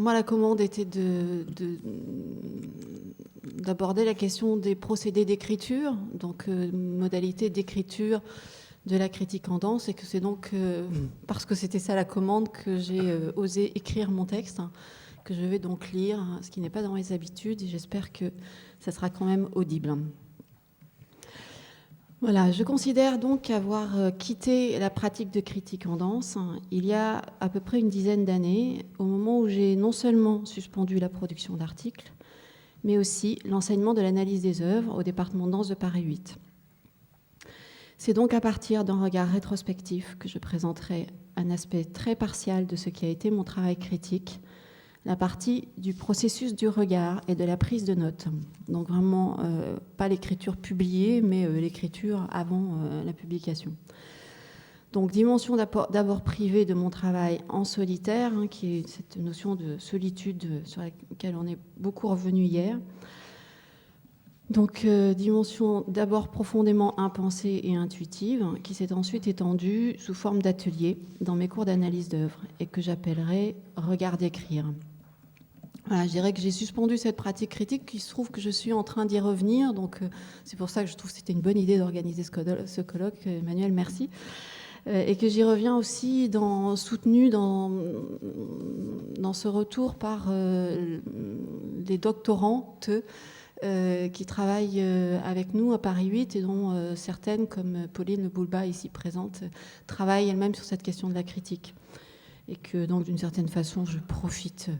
moi, la commande était d'aborder la question des procédés d'écriture, donc modalité d'écriture de la critique en danse, et que c'est donc parce que c'était ça la commande que j'ai osé écrire mon texte, que je vais donc lire, ce qui n'est pas dans mes habitudes, et j'espère que ça sera quand même audible. Voilà, je considère donc avoir quitté la pratique de critique en danse il y a à peu près une dizaine d'années, au moment où j'ai non seulement suspendu la production d'articles, mais aussi l'enseignement de l'analyse des œuvres au département de danse de Paris 8. C'est donc à partir d'un regard rétrospectif que je présenterai un aspect très partial de ce qui a été mon travail critique, la partie du processus du regard et de la prise de notes. Donc vraiment, pas l'écriture publiée, mais l'écriture avant la publication. Donc dimension d'abord privée de mon travail en solitaire, qui est cette notion de solitude sur laquelle on est beaucoup revenu hier. Donc, dimension d'abord profondément impensée et intuitive, qui s'est ensuite étendue sous forme d'atelier dans mes cours d'analyse d'œuvres et que j'appellerai « regard d'écrire ». Voilà, je dirais que j'ai suspendu cette pratique critique, qu'il se trouve que je suis en train d'y revenir. Donc, c'est pour ça que je trouve que c'était une bonne idée d'organiser ce colloque. Emmanuel, merci. Et que j'y reviens aussi soutenu dans ce retour par les doctorantes qui travaillent avec nous à Paris 8 et dont certaines, comme Pauline Le Boulba ici présente, travaillent elles-mêmes sur cette question de la critique. Et que donc d'une certaine façon, je profite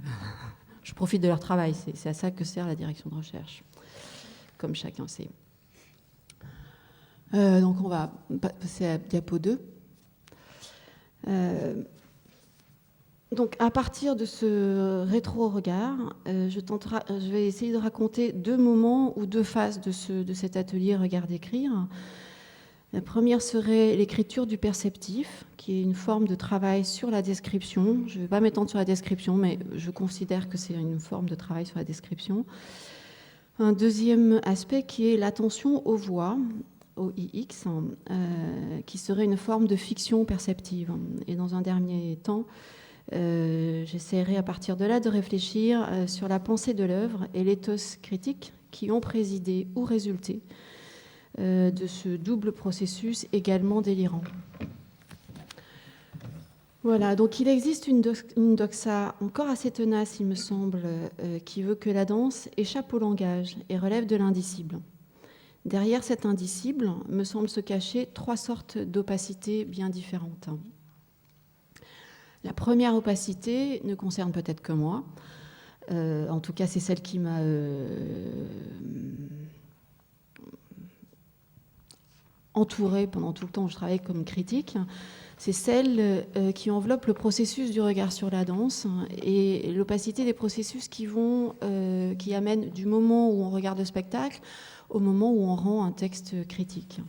de leur travail. C'est à ça que sert la direction de recherche, comme chacun sait. Donc on va passer à diapo 2. Donc, à partir de ce rétro-regard, je vais essayer de raconter deux moments ou deux phases de cet atelier Regard d'écrire. La première serait l'écriture du perceptif, qui est une forme de travail sur la description. Je ne vais pas m'étendre sur la description, mais je considère que c'est une forme de travail sur la description. Un deuxième aspect qui est l'attention aux voix, au IX, qui serait une forme de fiction perceptive. Et dans un dernier temps, j'essaierai à partir de là de réfléchir sur la pensée de l'œuvre et l'éthos critique qui ont présidé ou résulté de ce double processus également délirant. Voilà, donc il existe une doxa encore assez tenace, il me semble, qui veut que la danse échappe au langage et relève de l'indicible. Derrière cet indicible me semble se cacher trois sortes d'opacité bien différentes. La première opacité ne concerne peut-être que moi. En tout cas, c'est celle qui m'a entourée pendant tout le temps où je travaillais comme critique. C'est celle qui enveloppe le processus du regard sur la danse et l'opacité des processus qui amènent du moment où on regarde le spectacle au moment où on rend un texte critique.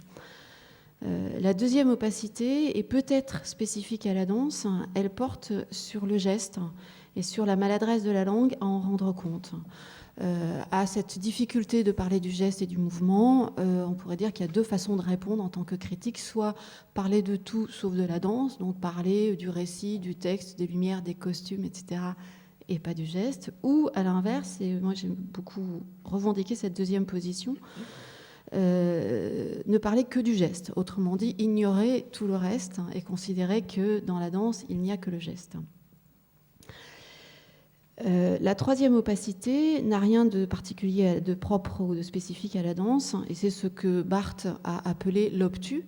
La deuxième opacité est peut-être spécifique à la danse, elle porte sur le geste et sur la maladresse de la langue à en rendre compte. À cette difficulté de parler du geste et du mouvement, on pourrait dire qu'il y a deux façons de répondre en tant que critique, soit parler de tout sauf de la danse, donc parler du récit, du texte, des lumières, des costumes, etc., et pas du geste, ou à l'inverse, et moi j'ai beaucoup revendiqué cette deuxième position, ne parler que du geste, autrement dit, ignorer tout le reste et considérer que dans la danse, il n'y a que le geste. La troisième opacité n'a rien de particulier, de propre ou de spécifique à la danse, et c'est ce que Barthes a appelé l'obtus,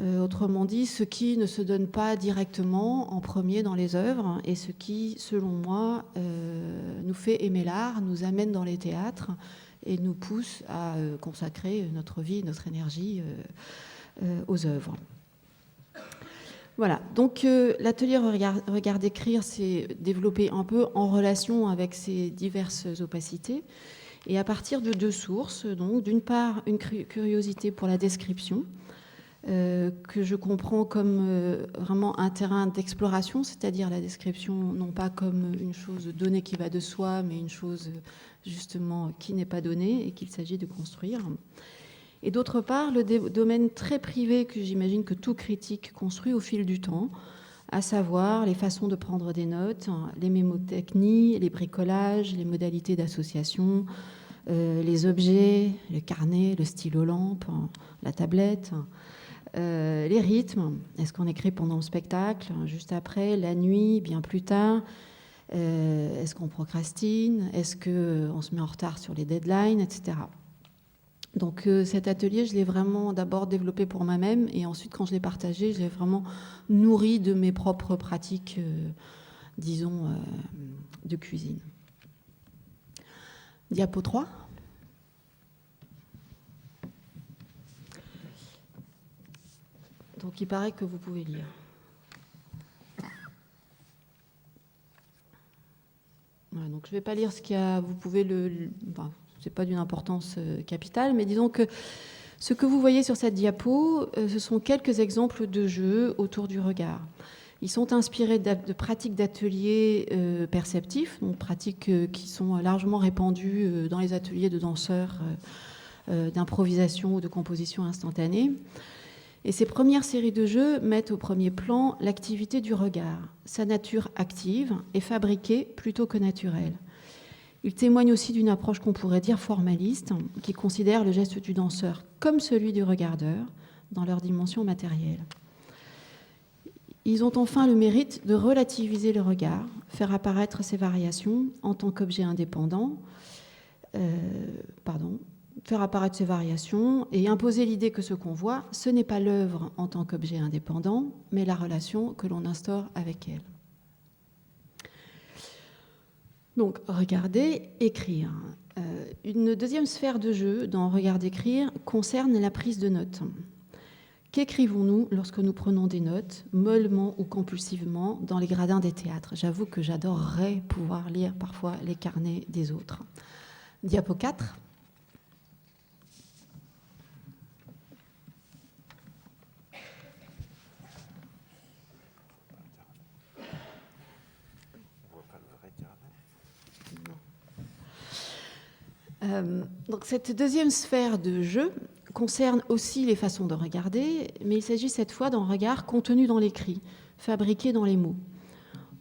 autrement dit, ce qui ne se donne pas directement en premier dans les œuvres, et ce qui, selon moi, nous fait aimer l'art, nous amène dans les théâtres, et nous pousse à consacrer notre vie, notre énergie aux œuvres. Voilà, donc l'atelier Regard d'écrire s'est développé un peu en relation avec ces diverses opacités, et à partir de deux sources. Donc, d'une part, une curiosité pour la description, que je comprends comme vraiment un terrain d'exploration, c'est-à-dire la description non pas comme une chose donnée qui va de soi, mais une chose justement qui n'est pas donnée et qu'il s'agit de construire. Et d'autre part, le domaine très privé que j'imagine que tout critique construit au fil du temps, à savoir les façons de prendre des notes, les mémotechnies, les bricolages, les modalités d'association, les objets, le carnet, le stylo lampe, la tablette, les rythmes. Est-ce qu'on écrit pendant le spectacle, juste après, la nuit, bien plus tard? Est-ce qu'on procrastine? Est-ce qu'on se met en retard sur les deadlines, etc. Donc cet atelier, je l'ai vraiment d'abord développé pour moi-même et ensuite, quand je l'ai partagé, je l'ai vraiment nourri de mes propres pratiques, disons, de cuisine. Diapo 3. Donc il paraît que vous pouvez lire. Voilà, donc je ne vais pas lire ce qu'il y a, vous pouvez enfin, ce n'est pas d'une importance capitale, mais disons que ce que vous voyez sur cette diapo, ce sont quelques exemples de jeux autour du regard. Ils sont inspirés de pratiques d'ateliers perceptifs, donc pratiques qui sont largement répandues dans les ateliers de danseurs d'improvisation ou de composition instantanée. Et ces premières séries de jeux mettent au premier plan l'activité du regard, sa nature active et fabriquée plutôt que naturelle. Ils témoignent aussi d'une approche qu'on pourrait dire formaliste, qui considère le geste du danseur comme celui du regardeur dans leur dimension matérielle. Ils ont enfin le mérite de relativiser le regard, faire apparaître ses variations en tant qu'objet indépendant, faire apparaître ces variations et imposer l'idée que ce qu'on voit, ce n'est pas l'œuvre en tant qu'objet indépendant, mais la relation que l'on instaure avec elle. Donc, regarder, écrire. Une deuxième sphère de jeu dans regarder, écrire concerne la prise de notes. Qu'écrivons-nous lorsque nous prenons des notes, mollement ou compulsivement, dans les gradins des théâtres? J'avoue que j'adorerais pouvoir lire parfois les carnets des autres. Diapo 4. Donc cette deuxième sphère de jeu concerne aussi les façons de regarder, mais il s'agit cette fois d'un regard contenu dans l'écrit, fabriqué dans les mots.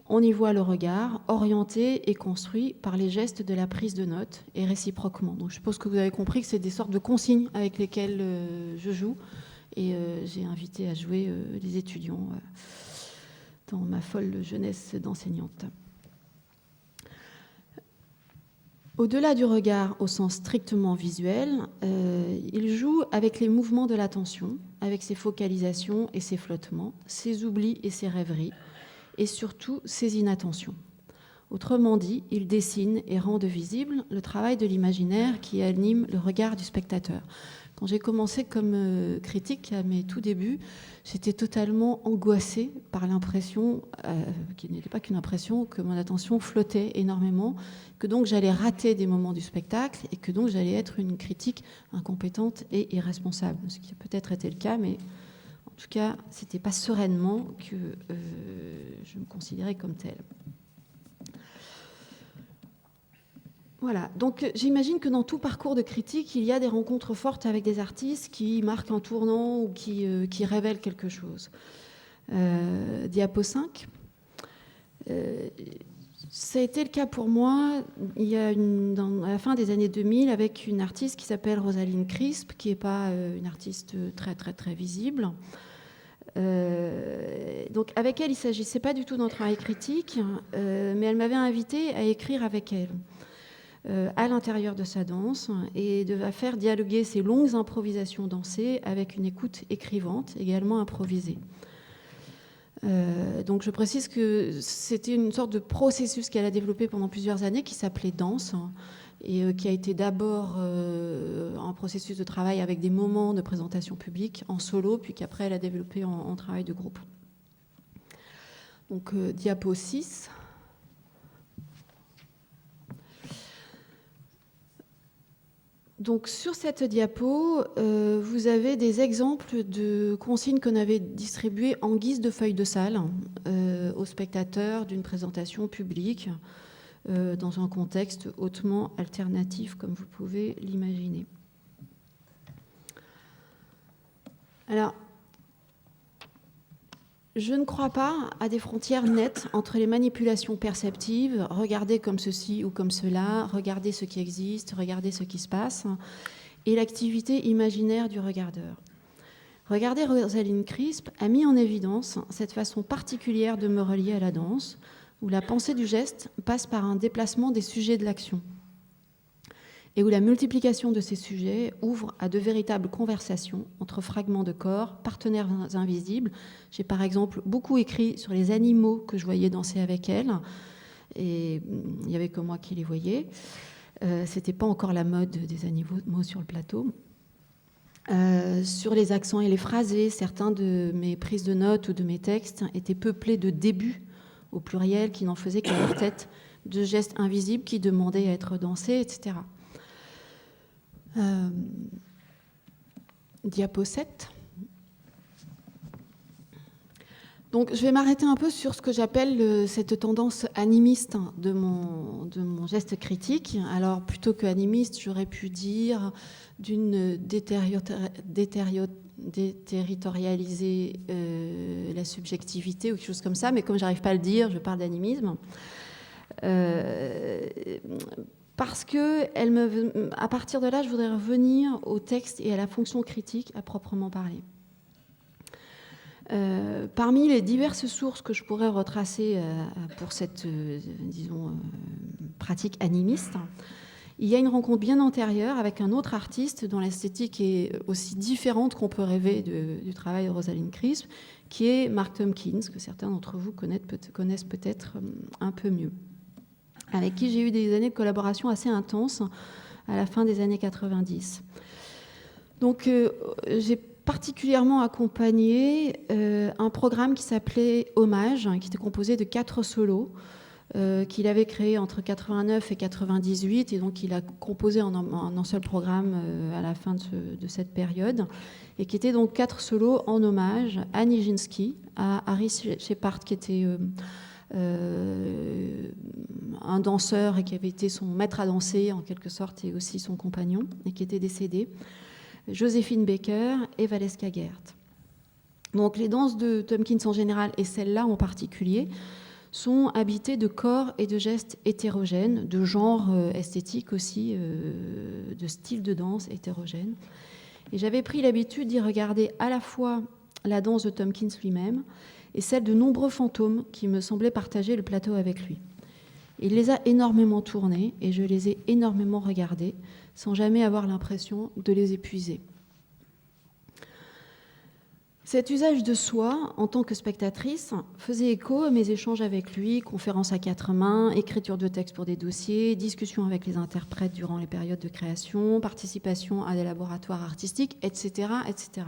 On y voit le regard orienté et construit par les gestes de la prise de notes et réciproquement. Donc je suppose que vous avez compris que c'est des sortes de consignes avec lesquelles je joue et j'ai invité à jouer les étudiants dans ma folle jeunesse d'enseignante. Au-delà du regard au sens strictement visuel, il joue avec les mouvements de l'attention, avec ses focalisations et ses flottements, ses oublis et ses rêveries, et surtout ses inattentions. Autrement dit, il dessine et rend visible le travail de l'imaginaire qui anime le regard du spectateur. Quand j'ai commencé comme critique à mes tout débuts, j'étais totalement angoissée par l'impression, qui n'était pas qu'une impression, que mon attention flottait énormément, que donc j'allais rater des moments du spectacle et que donc j'allais être une critique incompétente et irresponsable. Ce qui a peut-être été le cas, mais en tout cas, ce n'était pas sereinement que je me considérais comme telle. Voilà, donc j'imagine que dans tout parcours de critique, il y a des rencontres fortes avec des artistes qui marquent un tournant ou qui révèlent quelque chose. Diapo 5. Ça a été le cas pour moi à la fin des années 2000 avec une artiste qui s'appelle Rosaline Crisp, qui n'est pas une artiste très très très visible. Donc avec elle, il ne s'agissait pas du tout d'un travail critique, mais elle m'avait invitée à écrire avec elle. À l'intérieur de sa danse et à faire dialoguer ces longues improvisations dansées avec une écoute écrivante, également improvisée. Donc je précise que c'était une sorte de processus qu'elle a développé pendant plusieurs années qui s'appelait danse et qui a été d'abord un processus de travail avec des moments de présentation publique en solo, puis qu'après elle a développé en travail de groupe. Donc diapo 6. Donc sur cette diapo, vous avez des exemples de consignes qu'on avait distribuées en guise de feuilles de salle aux spectateurs d'une présentation publique dans un contexte hautement alternatif, comme vous pouvez l'imaginer. Alors, Je ne crois pas à des frontières nettes entre les manipulations perceptives, regarder comme ceci ou comme cela, regarder ce qui existe, regarder ce qui se passe, et l'activité imaginaire du regardeur. Regarder Rosalind Crisp a mis en évidence cette façon particulière de me relier à la danse, où la pensée du geste passe par un déplacement des sujets de l'action, et où la multiplication de ces sujets ouvre à de véritables conversations entre fragments de corps, partenaires invisibles. J'ai par exemple beaucoup écrit sur les animaux que je voyais danser avec elle, et il n'y avait que moi qui les voyais. C'était pas encore la mode des animaux sur le plateau. Sur les accents et les phrasés, certains de mes prises de notes ou de mes textes étaient peuplés de débuts au pluriel qui n'en faisaient qu'à leur tête, de gestes invisibles qui demandaient à être dansés, etc. Diapo 7. Donc, je vais m'arrêter un peu sur ce que j'appelle cette tendance animiste de mon geste critique. Alors, plutôt que animiste, j'aurais pu dire d'une déterritorialiser la subjectivité ou quelque chose comme ça, mais comme j'arrive pas à le dire, je parle d'animisme. Parce que à partir de là, je voudrais revenir au texte et à la fonction critique à proprement parler. Parmi les diverses sources que je pourrais retracer pour cette, pratique animiste, il y a une rencontre bien antérieure avec un autre artiste dont l'esthétique est aussi différente qu'on peut rêver du travail de Rosalind Crisp, qui est Mark Tompkins, que certains d'entre vous connaissent peut-être un peu mieux, avec qui j'ai eu des années de collaboration assez intenses à la fin des années 90. Donc, j'ai particulièrement accompagné un programme qui s'appelait Hommage, qui était composé de 4 solos qu'il avait créé entre 89 et 98, et donc il a composé en un seul programme à la fin de cette période, et qui étaient donc 4 solos en hommage à Nijinsky, à Harry Shepard, qui était un danseur et qui avait été son maître à danser en quelque sorte, et aussi son compagnon, et qui était décédé, Joséphine Baker et Valeska Gert. Donc les danses de Tompkins en général, et celle-là en particulier, sont habitées de corps et de gestes hétérogènes, de genres esthétiques aussi, de styles de danse hétérogènes. Et j'avais pris l'habitude d'y regarder à la fois la danse de Tompkins lui-même et celle de nombreux fantômes qui me semblaient partager le plateau avec lui. Il les a énormément tournés et je les ai énormément regardés, sans jamais avoir l'impression de les épuiser. Cet usage de soi, en tant que spectatrice, faisait écho à mes échanges avec lui, conférences à 4 mains, écriture de textes pour des dossiers, discussions avec les interprètes durant les périodes de création, participation à des laboratoires artistiques, etc. etc.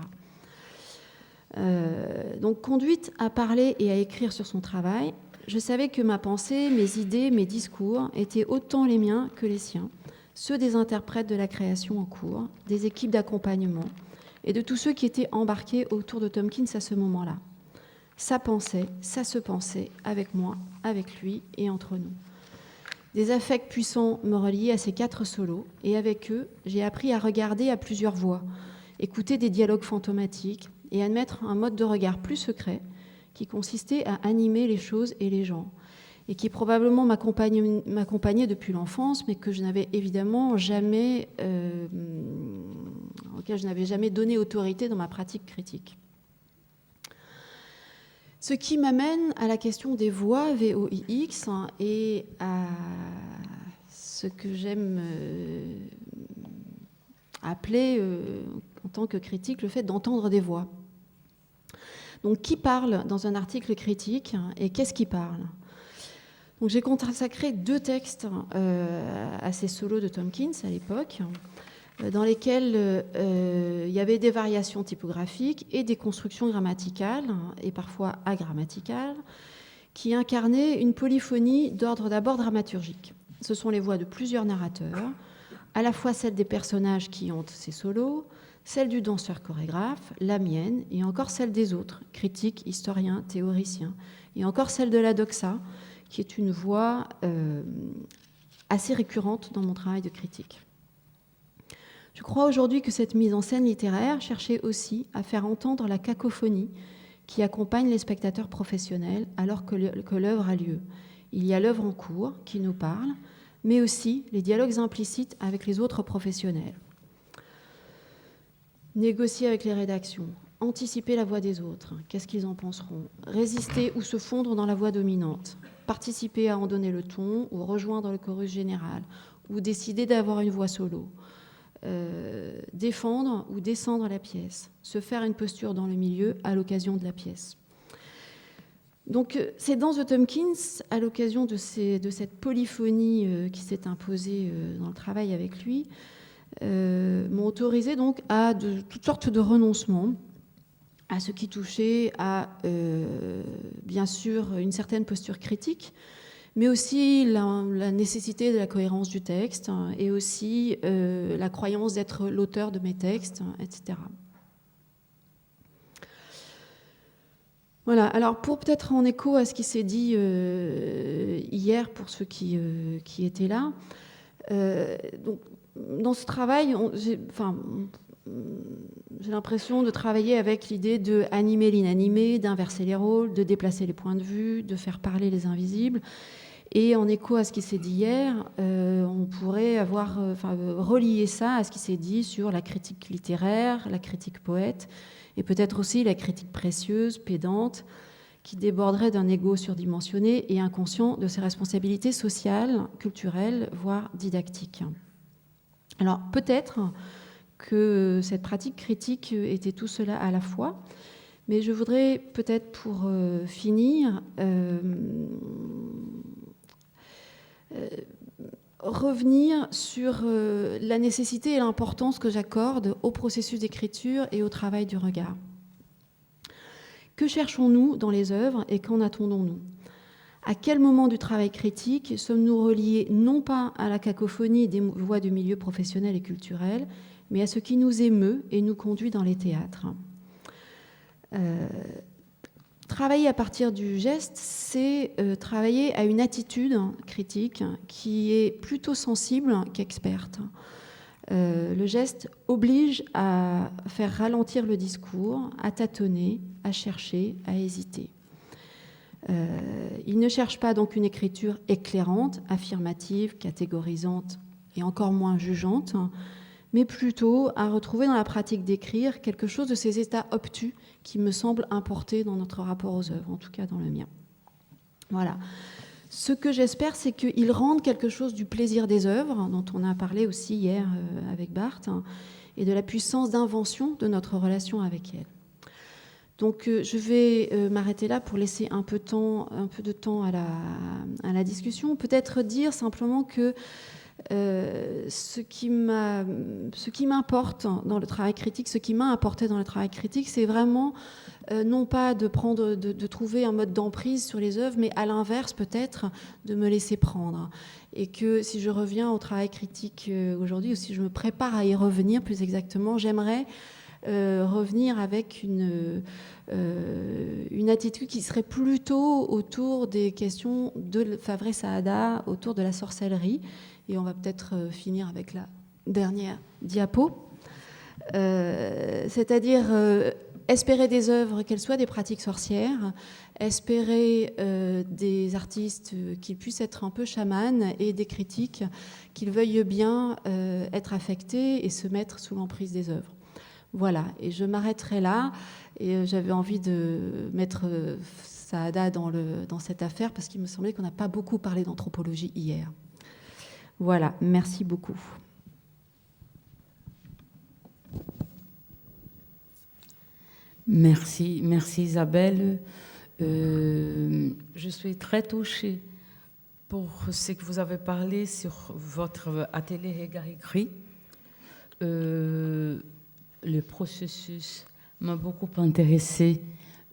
Donc, conduite à parler et à écrire sur son travail, je savais que ma pensée, mes idées, mes discours étaient autant les miens que les siens, ceux des interprètes de la création en cours, des équipes d'accompagnement, et de tous ceux qui étaient embarqués autour de Tompkins à ce moment-là. Ça pensait, ça se pensait, avec moi, avec lui et entre nous. Des affects puissants me reliaient à ces 4 solos, et avec eux, j'ai appris à regarder à plusieurs voix, écouter des dialogues fantomatiques et admettre un mode de regard plus secret qui consistait à animer les choses et les gens, et qui probablement m'accompagnait depuis l'enfance, mais que je n'avais évidemment jamais, auquel je n'avais jamais donné autorité dans ma pratique critique. Ce qui m'amène à la question des voix VOIX et à ce que j'aime appeler, en tant que critique, le fait d'entendre des voix. Donc, qui parle dans un article critique et qu'est-ce qui parle ? Donc, j'ai consacré 2 textes à ces solos de Tompkins à l'époque, dans lesquels il y avait des variations typographiques et des constructions grammaticales, et parfois agrammaticales, qui incarnaient une polyphonie d'ordre d'abord dramaturgique. Ce sont les voix de plusieurs narrateurs, à la fois celles des personnages qui hantent ces solos, celle du danseur chorégraphe, la mienne, et encore celle des autres, critiques, historiens, théoriciens, et encore celle de la doxa, qui est une voix assez récurrente dans mon travail de critique. Je crois aujourd'hui que cette mise en scène littéraire cherchait aussi à faire entendre la cacophonie qui accompagne les spectateurs professionnels alors que l'œuvre a lieu. Il y a l'œuvre en cours qui nous parle, mais aussi les dialogues implicites avec les autres professionnels. Négocier avec les rédactions, anticiper la voix des autres, qu'est-ce qu'ils en penseront, résister ou se fondre dans la voix dominante, participer à en donner le ton ou rejoindre le chorus général, ou décider d'avoir une voix solo, défendre ou descendre la pièce, se faire une posture dans le milieu à l'occasion de la pièce. Donc c'est dans The Tompkins, à l'occasion de cette polyphonie qui s'est imposée dans le travail avec lui, m'ont autorisé donc à toutes sortes de renoncements, à ce qui touchait à, bien sûr, une certaine posture critique, mais aussi la nécessité de la cohérence du texte et aussi la croyance d'être l'auteur de mes textes, etc. Voilà, alors pour peut-être en écho à ce qui s'est dit hier pour ceux qui étaient là, donc, dans ce travail, j'ai l'impression de travailler avec l'idée d'animer l'inanimé, d'inverser les rôles, de déplacer les points de vue, de faire parler les invisibles. Et en écho à ce qui s'est dit hier, on pourrait relier ça à ce qui s'est dit sur la critique littéraire, la critique poète, et peut-être aussi la critique précieuse, pédante, qui déborderait d'un ego surdimensionné et inconscient de ses responsabilités sociales, culturelles, voire didactiques. Alors peut-être que cette pratique critique était tout cela à la fois, mais je voudrais peut-être pour finir revenir sur la nécessité et l'importance que j'accorde au processus d'écriture et au travail du regard. Que cherchons-nous dans les œuvres et qu'en attendons-nous ? À quel moment du travail critique sommes-nous reliés non pas à la cacophonie des voix du milieu professionnel et culturel, mais à ce qui nous émeut et nous conduit dans les théâtres ? Travailler à partir du geste, c'est travailler à une attitude critique qui est plutôt sensible qu'experte. Le geste oblige à faire ralentir le discours, à tâtonner, à chercher, à hésiter. Il ne cherche pas donc une écriture éclairante, affirmative, catégorisante et encore moins jugeante, mais plutôt à retrouver dans la pratique d'écrire quelque chose de ces états obtus qui me semblent importés dans notre rapport aux œuvres, en tout cas dans le mien. Voilà. Ce que j'espère, c'est qu'ils rendent quelque chose du plaisir des œuvres, dont on a parlé aussi hier avec Barthes, et de la puissance d'invention de notre relation avec elle. Donc je vais m'arrêter là pour laisser un peu de temps à la discussion. Peut-être dire simplement que ce qui m'importe dans le travail critique, ce qui m'a apporté dans le travail critique, c'est vraiment non pas de trouver un mode d'emprise sur les œuvres, mais à l'inverse peut-être de me laisser prendre. Et que si je reviens au travail critique aujourd'hui, ou si je me prépare à y revenir plus exactement, j'aimerais revenir avec une attitude qui serait plutôt autour des questions de Fabre Saada, autour de la sorcellerie. Et on va peut-être finir avec la dernière diapo. C'est-à-dire espérer des œuvres, qu'elles soient des pratiques sorcières, espérer des artistes qui puissent être un peu chamans et des critiques qu'ils veuillent bien être affectés et se mettre sous l'emprise des œuvres. Voilà, et je m'arrêterai là. Et j'avais envie de mettre Saada dans cette affaire parce qu'il me semblait qu'on n'a pas beaucoup parlé d'anthropologie hier. Voilà, merci beaucoup. Merci Isabelle. Je suis très touchée pour ce que vous avez parlé sur votre atelier regard écrit. Le processus m'a beaucoup intéressée.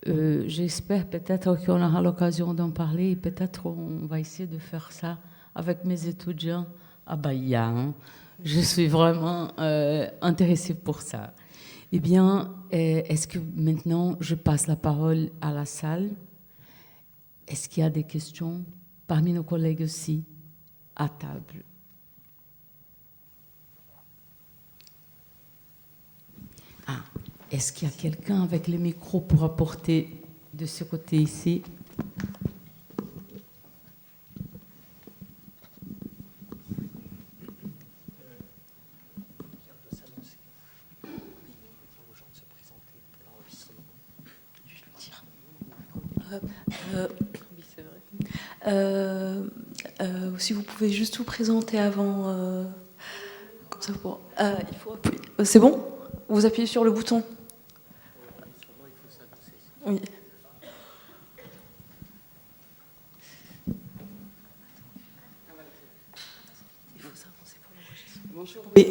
J'espère peut-être qu'on aura l'occasion d'en parler et peut-être on va essayer de faire ça avec mes étudiants à Bahia. Hein. Je suis vraiment intéressée pour ça. Eh bien, est-ce que maintenant je passe la parole à la salle? Est-ce qu'il y a des questions parmi nos collègues aussi à table? Ah, est-ce qu'il y a quelqu'un avec le micro pour apporter de ce côté ici. Oui, c'est vrai. Si vous pouvez juste vous présenter avant, comme ça pour. Il faut appuyer. C'est bon? Vous appuyez sur le bouton. Oui. Bonjour. Oui,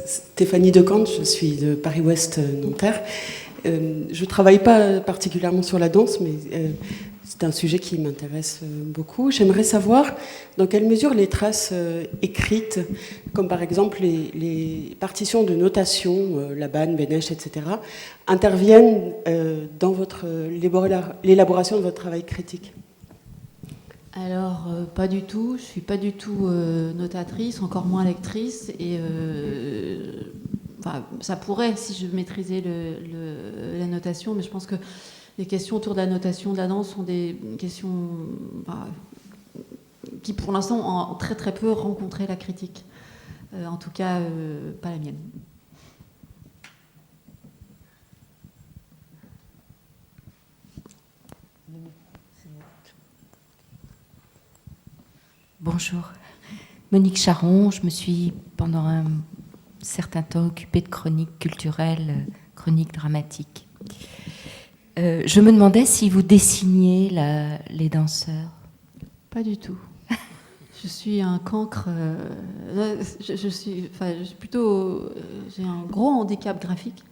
Stéphanie Decante, je suis de Paris-Ouest, Nanterre. Je ne travaille pas particulièrement sur la danse, mais c'est un sujet qui m'intéresse beaucoup. J'aimerais savoir dans quelle mesure les traces écrites, comme par exemple les partitions de notation, Laban, Bénèche, etc., interviennent dans l'élaboration de votre travail critique. Alors, pas du tout. Je suis pas du tout notatrice, encore moins lectrice. Et enfin, ça pourrait si je maîtrisais la notation, mais je pense que les questions autour de la notation de la danse sont des questions qui, pour l'instant, ont très très peu rencontré la critique. En tout cas, pas la mienne. Bonjour, Monique Charon. Je me suis pendant un certain temps occupée de chroniques culturelles, chroniques dramatiques. Je me demandais si vous dessiniez les danseurs. Pas du tout. Je suis un cancre. Je suis plutôt. J'ai un gros handicap graphique.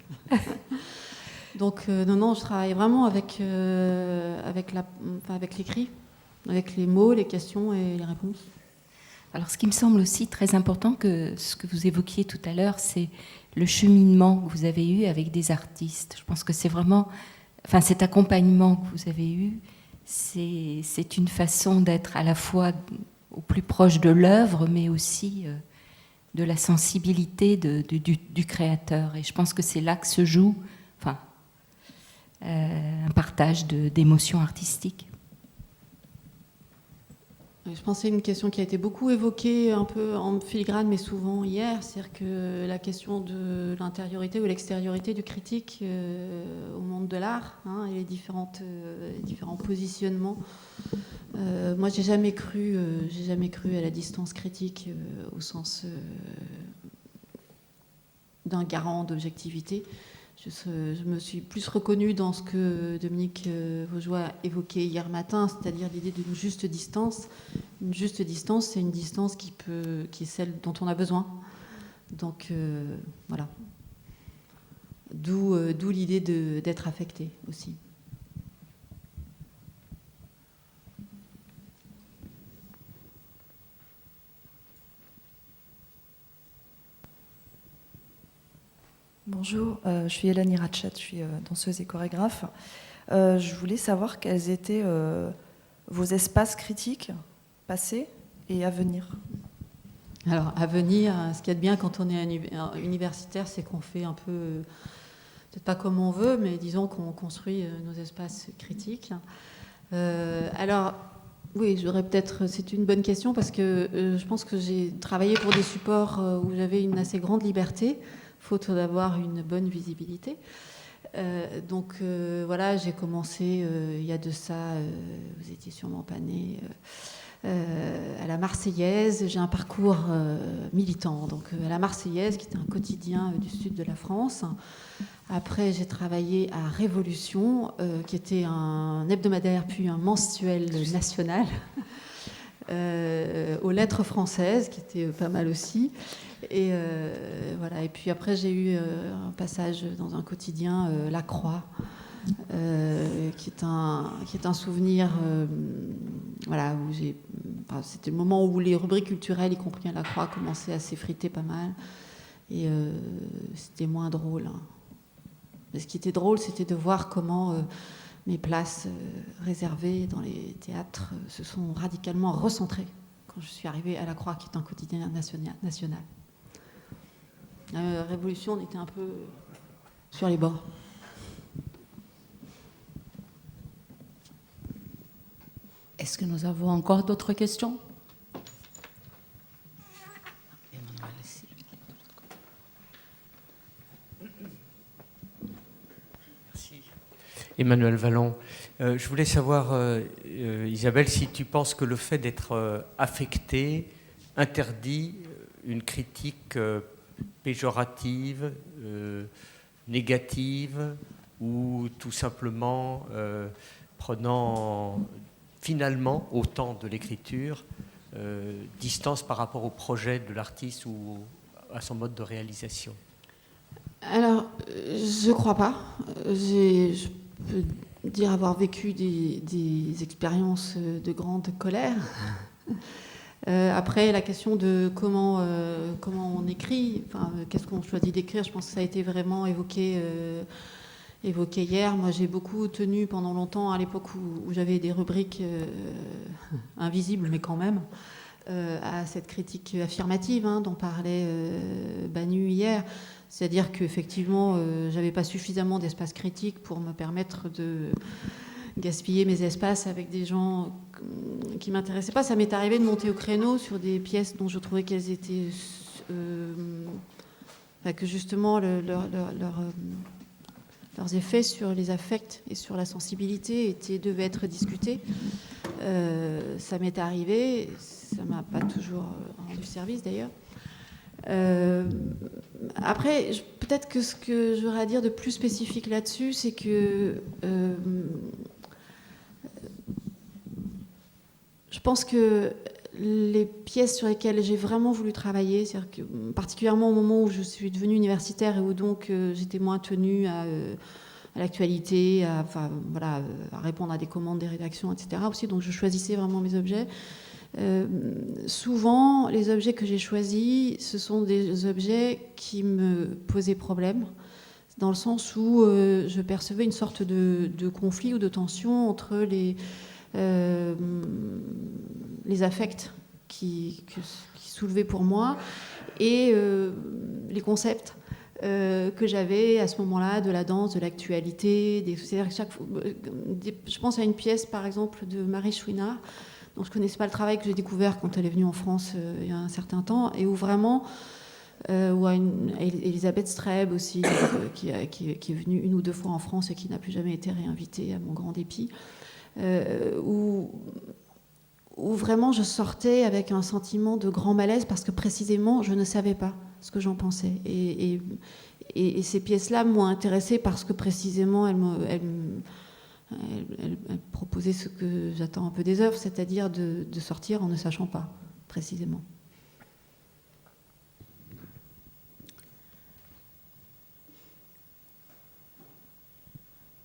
Donc non, je travaille vraiment avec l'écrit, avec les mots, les questions et les réponses. Alors, ce qui me semble aussi très important, que ce que vous évoquiez tout à l'heure, c'est le cheminement que vous avez eu avec des artistes. Je pense que c'est vraiment, cet accompagnement que vous avez eu, c'est une façon d'être à la fois au plus proche de l'œuvre, mais aussi de la sensibilité du créateur. Et je pense que c'est là que se joue, un partage d'émotions artistiques. Je pense que c'est une question qui a été beaucoup évoquée un peu en filigrane, mais souvent hier. C'est-à-dire que la question de l'intériorité ou l'extériorité du critique au monde de l'art, et les différents positionnements. Moi, j'ai jamais cru à la distance critique au sens d'un garant d'objectivité. Je me suis plus reconnue dans ce que Dominique Vaugeois a évoqué hier matin, c'est-à-dire l'idée d'une juste distance. Une juste distance, c'est une distance qui est celle dont on a besoin. Donc voilà. D'où l'idée d'être affecté aussi. Bonjour, je suis Hélène Irachet, je suis danseuse et chorégraphe. Je voulais savoir quels étaient vos espaces critiques passés et à venir. Alors, à venir, ce qu'il y a de bien quand on est universitaire, c'est qu'on fait un peu, peut-être pas comme on veut, mais disons qu'on construit nos espaces critiques. Alors, oui, c'est une bonne question parce que je pense que j'ai travaillé pour des supports où j'avais une assez grande liberté, faute d'avoir une bonne visibilité. Donc voilà, j'ai commencé il y a de ça, vous étiez sûrement pas nés, à la Marseillaise. J'ai un parcours militant, donc à la Marseillaise, qui était un quotidien du sud de la France. Après, j'ai travaillé à Révolution, qui était un hebdomadaire puis un mensuel national, aux Lettres françaises, qui était pas mal aussi. Et voilà. Et puis après, j'ai eu un passage dans un quotidien, La Croix, qui est un souvenir, voilà, où c'était le moment où les rubriques culturelles, y compris à La Croix, commençaient à s'effriter pas mal. Et c'était moins drôle. Mais ce qui était drôle, c'était de voir comment mes places réservées dans les théâtres se sont radicalement recentrées quand je suis arrivée à La Croix, qui est un quotidien national. Révolution, on était un peu sur les bords. Est-ce que nous avons encore d'autres questions? Emmanuel, ici. Merci. Emmanuel Vallon, je voulais savoir, Isabelle, si tu penses que le fait d'être affecté interdit une critique péjorative, négative, ou tout simplement prenant finalement, au temps de l'écriture, distance par rapport au projet de l'artiste ou à son mode de réalisation? Alors, je crois pas. Je peux dire avoir vécu des expériences de grande colère. Après, la question de comment on écrit, enfin, qu'est-ce qu'on choisit d'écrire, je pense que ça a été vraiment évoqué hier. Moi, j'ai beaucoup tenu pendant longtemps, à l'époque où j'avais des rubriques invisibles, mais quand même, à cette critique affirmative dont parlait Banu hier. C'est-à-dire qu'effectivement, j'avais pas suffisamment d'espace critique pour me permettre de gaspiller mes espaces avec des gens qui m'intéressaient pas. Ça m'est arrivé de monter au créneau sur des pièces dont je trouvais qu'elles étaient... que justement, leurs effets sur les affects et sur la sensibilité devaient être discutés. Ça m'est arrivé, ça m'a pas toujours rendu service d'ailleurs. Après, peut-être que ce que j'aurais à dire de plus spécifique là-dessus, c'est que je pense que les pièces sur lesquelles j'ai vraiment voulu travailler, c'est-à-dire que, particulièrement au moment où je suis devenue universitaire et où donc j'étais moins tenue à l'actualité, à répondre à des commandes des rédactions, etc. aussi, donc je choisissais vraiment mes objets. Souvent, les objets que j'ai choisis, ce sont des objets qui me posaient problème, dans le sens où je percevais une sorte de conflit ou de tension entre les affects qui soulevaient pour moi et les concepts que j'avais à ce moment-là de la danse, de l'actualité. Je pense à une pièce, par exemple, de Marie Chouinard, dont je ne connaissais pas le travail, que j'ai découvert quand elle est venue en France il y a un certain temps, et où vraiment, ou à Elisabeth Streb aussi, qui est venue une ou deux fois en France et qui n'a plus jamais été réinvitée, à mon grand dépit, où vraiment je sortais avec un sentiment de grand malaise parce que précisément je ne savais pas ce que j'en pensais. Et ces pièces-là m'ont intéressée parce que précisément elles proposaient ce que j'attends un peu des œuvres, c'est-à-dire de sortir en ne sachant pas, précisément.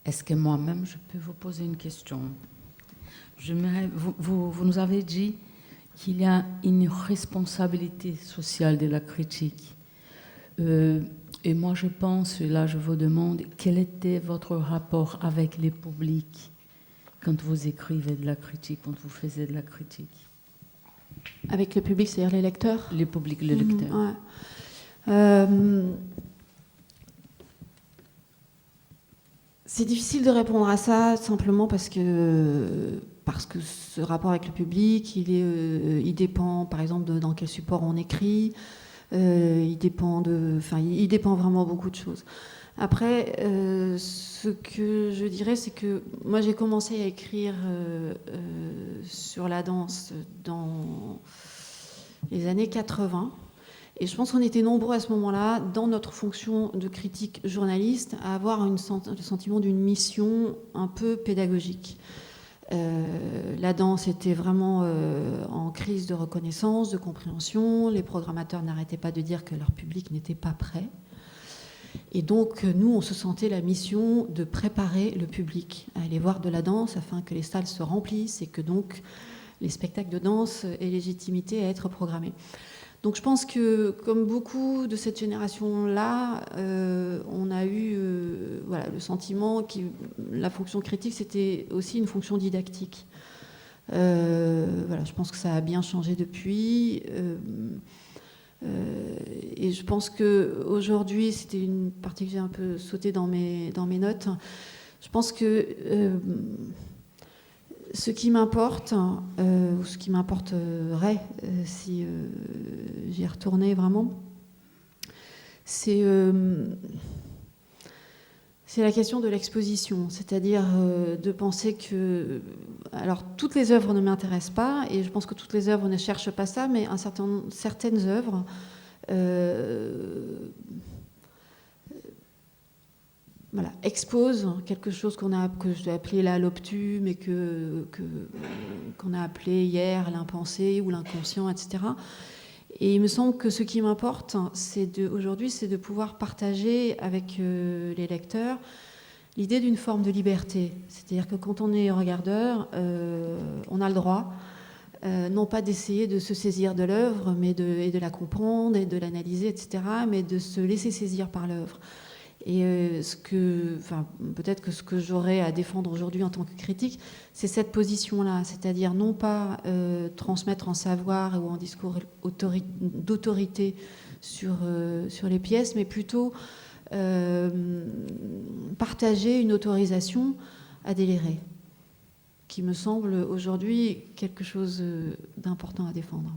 Est-ce que moi-même, je peux vous poser une question? Vous nous avez dit qu'il y a une responsabilité sociale de la critique. Et moi, je pense, et là, je vous demande, quel était votre rapport avec les publics quand vous écrivez de la critique, quand vous faisiez de la critique? Avec le public, c'est-à-dire les lecteurs? Les publics, les lecteurs. Ouais. C'est difficile de répondre à ça simplement parce que ce rapport avec le public, il dépend, par exemple, dans quel support on écrit. Il dépend vraiment beaucoup de choses. Après, ce que je dirais, c'est que moi, j'ai commencé à écrire sur la danse dans les années 80. Et je pense qu'on était nombreux à ce moment-là, dans notre fonction de critique journaliste, à avoir le sentiment d'une mission un peu pédagogique. La danse était vraiment en crise de reconnaissance, de compréhension. Les programmateurs n'arrêtaient pas de dire que leur public n'était pas prêt. Et donc, nous, on se sentait la mission de préparer le public à aller voir de la danse afin que les salles se remplissent et que donc les spectacles de danse aient légitimité à être programmés. Donc je pense que, comme beaucoup de cette génération-là, on a eu le sentiment que la fonction critique, c'était aussi une fonction didactique. Je pense que ça a bien changé depuis. Et je pense qu'aujourd'hui, c'était une partie que j'ai un peu sautée dans mes notes, je pense que Ce qui m'importe, ou ce qui m'importerait si j'y retournais vraiment, c'est la question de l'exposition, c'est-à-dire de penser que... Alors, toutes les œuvres ne m'intéressent pas, et je pense que toutes les œuvres ne cherchent pas ça, mais certaines œuvres voilà, exposent quelque chose que j'ai appelé là l'obtus, mais qu'on a appelé hier l'impensé ou l'inconscient, etc. Et il me semble que ce qui m'importe, aujourd'hui, c'est de pouvoir partager avec les lecteurs l'idée d'une forme de liberté. C'est-à-dire que quand on est regardeur, on a le droit, non pas d'essayer de se saisir de l'œuvre, et de la comprendre, et de l'analyser, etc., mais de se laisser saisir par l'œuvre. Et peut-être que ce que j'aurais à défendre aujourd'hui en tant que critique, c'est cette position-là, c'est-à-dire non pas transmettre en savoir ou en discours d'autorité sur les pièces, mais plutôt partager une autorisation à délirer, qui me semble aujourd'hui quelque chose d'important à défendre.